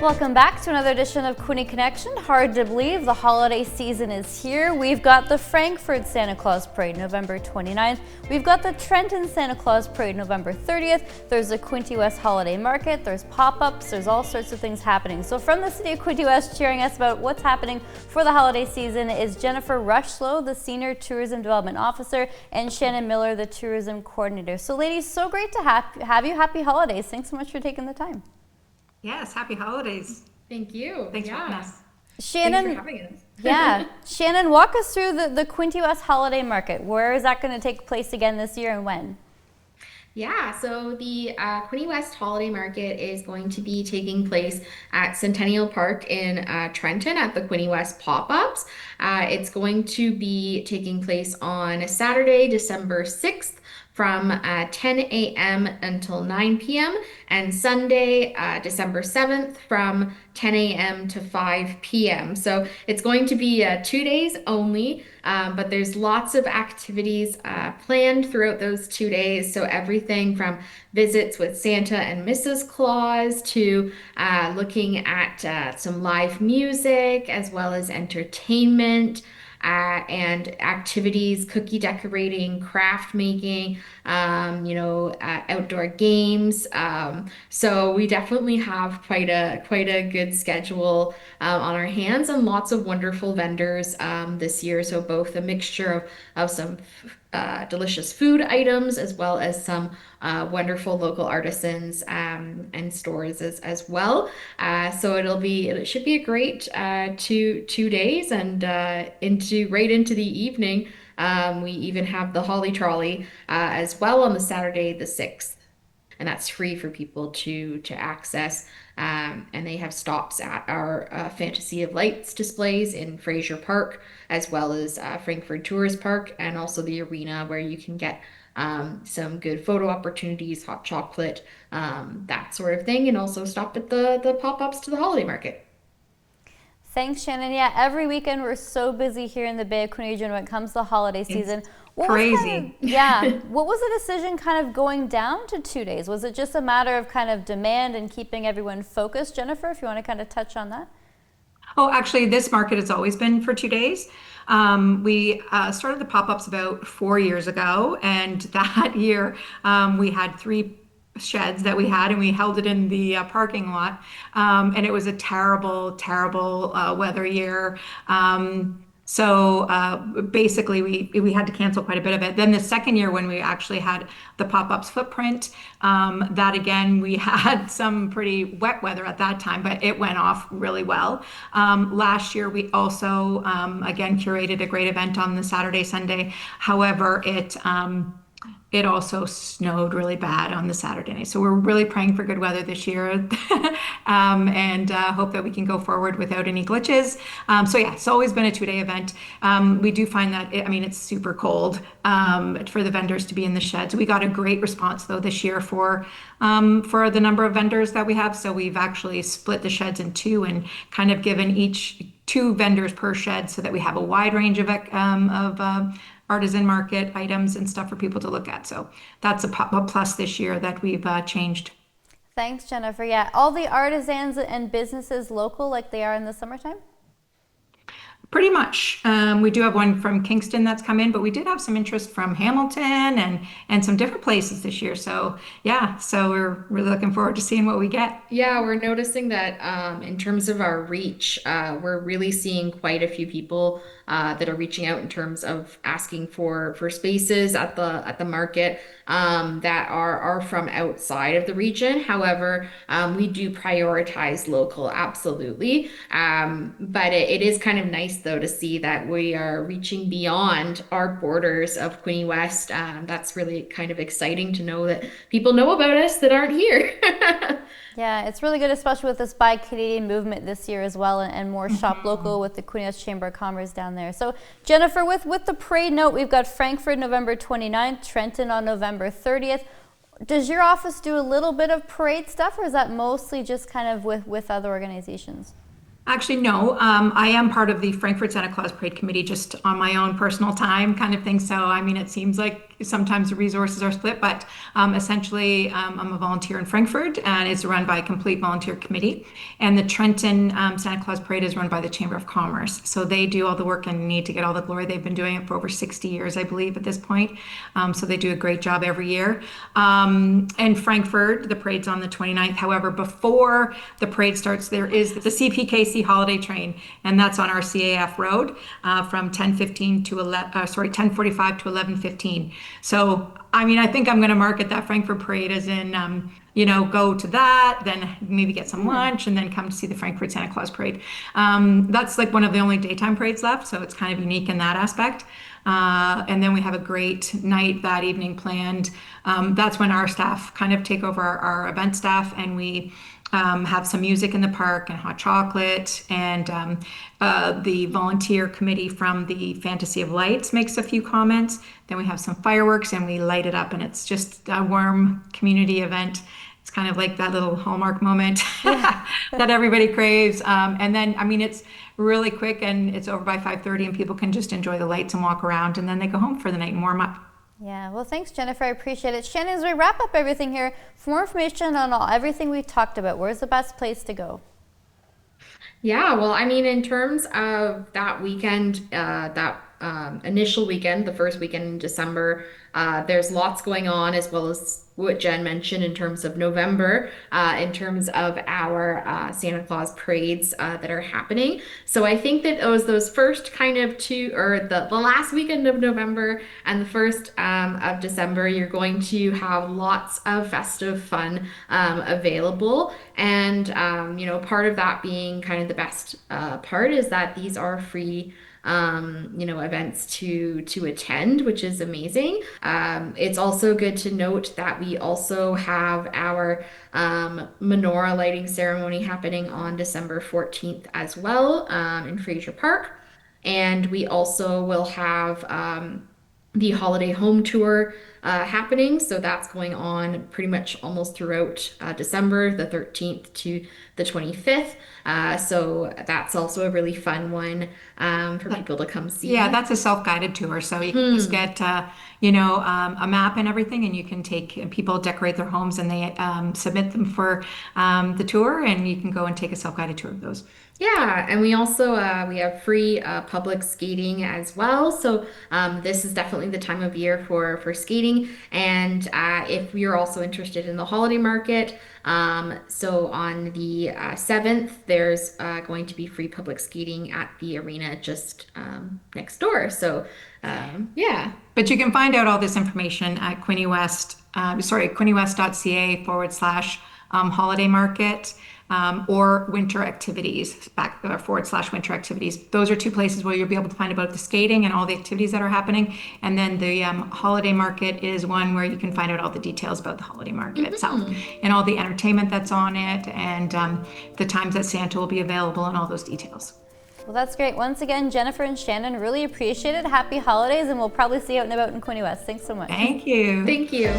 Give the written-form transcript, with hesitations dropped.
Welcome back to another edition of Quinte Connection. Hard to believe the holiday season is here. We've got the Frankfurt Santa Claus Parade November 29th. We've got the Trenton Santa Claus Parade November 30th. There's the Quinte West Holiday Market. There's pop-ups. There's all sorts of things happening. So from the city of Quinte West, cheering us about what's happening for the holiday season is Jennifer Rushlow, the Senior Tourism Development Officer, and Shannon Miller, the Tourism Coordinator. So ladies, so great to have you. Happy holidays. Thanks so much for taking the time. Yes, happy holidays. Thank you. Thanks for having us. Shannon, Thanks for having us. yeah. Shannon, walk us through the Quinte West Holiday Market. Where is that going to take place again this year and when? Yeah, so the Quinte West Holiday Market is going to be taking place at Centennial Park in Trenton at the Quinte West Pop-Ups. It's going to be taking place on Saturday, December 6th from 10 a.m. until 9 p.m. and Sunday, December 7th from 10 a.m. to 5 p.m. So it's going to be 2 days only, but there's lots of activities planned throughout those 2 days. So everything from visits with Santa and Mrs. Claus to looking at some live music as well as entertainment. And activities, cookie decorating, craft making, outdoor games. So we definitely have quite a good schedule on our hands and lots of wonderful vendors this year. So both a mixture of some delicious food items as well as some wonderful local artisans and stores as well. So it should be a great 2 days and right into the evening. We even have the Holly Trolley as well on the Saturday the 6th. And that's free for people to access. And they have stops at our Fantasy of Lights displays in Fraser Park, as well as Frankfurt Tourist Park, and also the arena where you can get some good photo opportunities, hot chocolate, that sort of thing, and also stop at the pop-ups to the holiday market. Thanks, Shannon. Yeah, every weekend we're so busy here in the Bay of Quinte region when it comes to the holiday season. Crazy. What was the decision kind of going down to 2 days? Was it just a matter of kind of demand and keeping everyone focused? Jennifer, if you want to kind of touch on that. Oh, actually, this market has always been for 2 days. We started the pop-ups about 4 years ago, and that year we had 3 sheds that we had, and we held it in the parking lot, and it was a terrible weather year. So basically we had to cancel quite a bit of it. Then the second year when we actually had the pop-ups footprint, that again, we had some pretty wet weather at that time, but it went off really well. Last year we also, again, curated a great event on the Saturday, Sunday. However, it also snowed really bad on the Saturday. So we're really praying for good weather this year and hope that we can go forward without any glitches. So yeah, it's always been a 2-day event. We do find that, it's super cold for the vendors to be in the sheds. We got a great response though this year for the number of vendors that we have. So we've actually split the sheds in 2 and kind of given each 2 vendors per shed so that we have a wide range of artisan market items and stuff for people to look at. So that's a plus this year that we've changed. Thanks, Jennifer. Yeah, all the artisans and businesses local like they are in the summertime? Pretty much. We do have one from Kingston that's come in, but we did have some interest from Hamilton and some different places this year. So yeah, so we're really looking forward to seeing what we get. Yeah, we're noticing that in terms of our reach, we're really seeing quite a few people that are reaching out in terms of asking for spaces at the market that are from outside of the region. However, we do prioritize local, absolutely. But it is kind of nice though to see that we are reaching beyond our borders of Quinte West. That's really kind of exciting to know that people know about us that aren't here. Yeah, it's really good, especially with this Buy Canadian movement this year as well, and more shop local with the Quinte West Chamber of Commerce down there. So Jennifer, with the parade note, we've got Frankfurt November 29th, Trenton on November 30th. Does your office do a little bit of parade stuff, or is that mostly just kind of with other organizations? Actually, no. I am part of the Frankfurt Santa Claus Parade Committee just on my own personal time kind of thing. So, I mean, it seems like sometimes the resources are split, but essentially, I'm a volunteer in Frankfurt and it's run by a complete volunteer committee. And the Trenton Santa Claus Parade is run by the Chamber of Commerce. So they do all the work and need to get all the glory. They've been doing it for over 60 years, I believe, at this point. So they do a great job every year. In Frankfurt, the parade's on the 29th. However, before the parade starts, there is the CPKC holiday train, and that's on our CAF road from 10:15 to 10:45 to 11:15. So, I mean, I think I'm going to market that Frankfurt parade as in, go to that, then maybe get some lunch, and then come to see the Frankfurt Santa Claus parade. That's like one of the only daytime parades left, so it's kind of unique in that aspect. And then we have a great night that evening planned. That's when our staff kind of take over our event staff, and we have some music in the park and hot chocolate. And the volunteer committee from the Fantasy of Lights makes a few comments. Then we have some fireworks and we light it up, and it's just a warm community event. It's kind of like that little Hallmark moment that everybody craves. And then, I mean, it's really quick and it's over by 5:30 and people can just enjoy the lights and walk around, and then they go home for the night and warm up. Yeah, well, thanks, Jennifer. I appreciate it. Shannon, as we wrap up everything here, for more information on everything we talked about, where's the best place to go? Yeah, well, I mean, in terms of that weekend, that initial weekend, the first weekend in December, there's lots going on, as well as what Jen mentioned in terms of November, in terms of our Santa Claus parades that are happening. So I think that those first kind of two, or the last weekend of November and the first of December, you're going to have lots of festive fun available. And, part of that being kind of the best part is that these are free events to attend, which is amazing. It's also good to note that we also have our menorah lighting ceremony happening on December 14th as well in Fraser Park. And we also will have the holiday home tour happening. So that's going on pretty much almost throughout December, the 13th to the 25th. So that's also a really fun one for people to come see. Yeah, that's a self-guided tour. So you can just get, a map and everything, and you can take people decorate their homes and they submit them for the tour, and you can go and take a self-guided tour of those. Yeah, and we also we have free public skating as well. So this is definitely the time of year for skating. And if you're also interested in the holiday market, so on the 7th, there's going to be free public skating at the arena just next door. So yeah. But you can find out all this information at quintewest.ca/holiday market. Or winter activities, /winter activities. Those are two places where you'll be able to find about the skating and all the activities that are happening. And then the holiday market is one where you can find out all the details about the holiday market itself and all the entertainment that's on it, and the times that Santa will be available and all those details. Well, that's great. Once again, Jennifer and Shannon, really appreciate it. Happy holidays, and we'll probably see you out and about in Quinte West. Thanks so much. Thank you. Thank you.